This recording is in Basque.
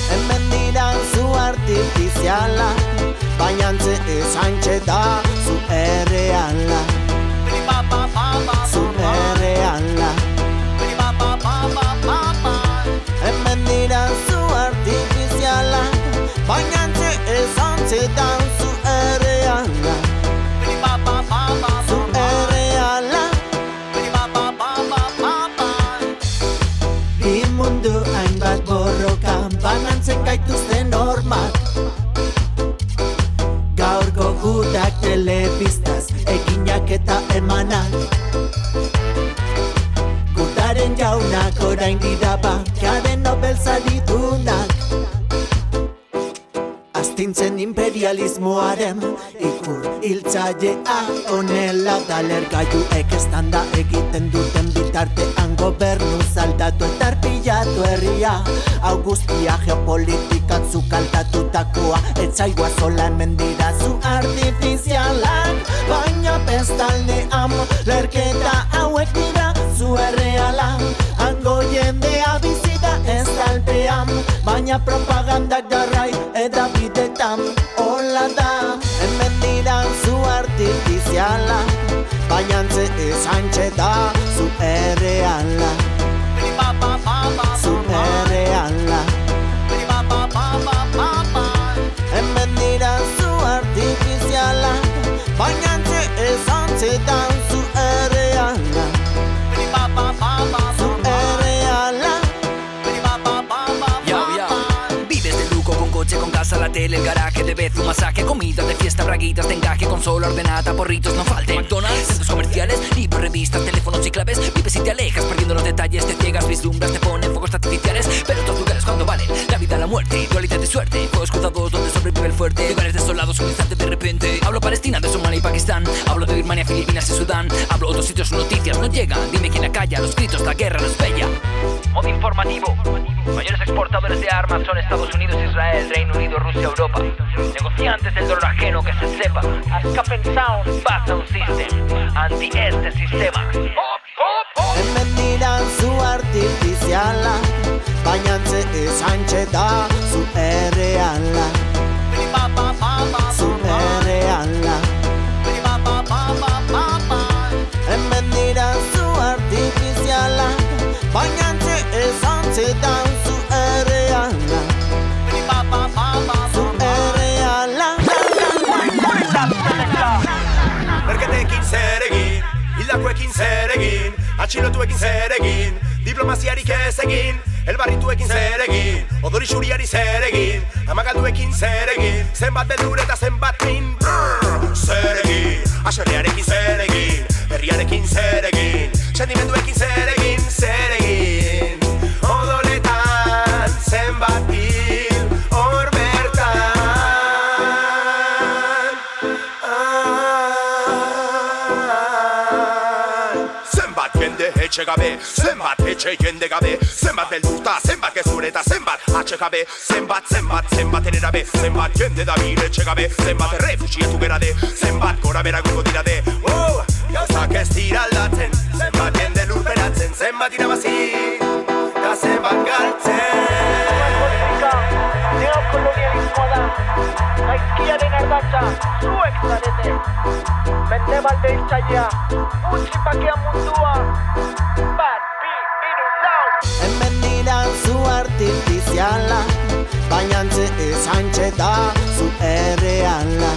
Hemen dira zu artifiziala, baina antze esantxe da zu erreala. Zu erreala. Hemen dira zu artifiziala, baina antze esantxe da zu erreala. Zu erreala. Bi mundu hainbat borroka banantzen gaituzte normak. Gaurko gudak telebistaz eginak eta emanak. Gutaren jaunak orain dira bankaren Nobel saridunak. Astintzen imperialismoaren ikur hiltzailea honela da lergailuek estanda egiten duten bitartean gobernu zaldatu eta arpillatu herria. Hau guztia geopolitikak zukaltatutakoa, etzaigua sola hemen dira zu artifizialak, baina bestaldean lerketa hauek dira zu erreala. Hango jendea bizita ez talpean, baina propagandak darrai edabidetan. Hola da, hemen dira zu artifiziala, baina antze esantxe da zu erreala. Zu erreala. Hemen dira zu artifiziala, baina antze esantxe da zu erreala. Zu erreala. Vives de lujo con coche, con casa, la tele, el garaje, de vez un masaje, comidas de fiesta, braguitas de encaje, consola ordenada, porritos no falten, McDonald's, centros comerciales, libros, revistas, teléfonos y claves. Vives y te alejas perdiendo los detalles, te ciegas, vislumbras, te ponen focos artificiales, pero otros lugares cuando valen la vida, la muerte, dualidad de suerte, fuegos cruzados donde sobrevive el fuerte, lugares desolados un instante de repente. Hablo Palestina, de Somalia y Pakistán, hablo de Birmania, Filipinas y Sudán, hablo otros sitios, noticias no llegan, dime quién acalla los gritos, la guerra no es bella. Modo informativo. Mayores exportadores de armas son Estados Unidos, Israel, Reino Unido, Rusia, Europa. Negociantes del dolor ajeno que se sepa. Escapen Sound, Basta un System, anti este sistema. Hemen dira zu artifiziala, baina antze esantxe da zu erreala. Zu erreala. Hemen dira zu artifiziala, baina antze esantxe da zu erreala. Zu erreala. Erketekin zer egin, hildakoekin zer egin, atxilotuekin zer egin, diplomaziarik ez egin, elbarrituekin zer egin, odori xuriari zer egin, amagalduekin zer egin, zenbat beldur eta zenbat min. Zer egin, aserrearekin zer egin, herriarekin zer egin, sentimenduekin zer egin, zer egin, odoletan zenbat hil hor bertan. Zenbat jende etxe gabe, zenbat etxe jende gabe, zenbat beldurta, zenbat gezur eta zenbat atxe gabe, zenbat enerabe, zenbat jende da bire etxe gabe, zenbat errefusiatu gerade, zenbat gora beraguko dirade. Gauzak ez dira aldatzen, zenbat jende lurperatzen, zenbat irabazi, eta zenbat galtzen. Neokolonialismoa da, gaizkiaren ardatza, zuek zarete. Mendebalde hiltzailea, utzi bakea mundua. Bat, bi, hiru, lau. Hemen dira zu artifiziala, baina antze esantxe da zu erreala.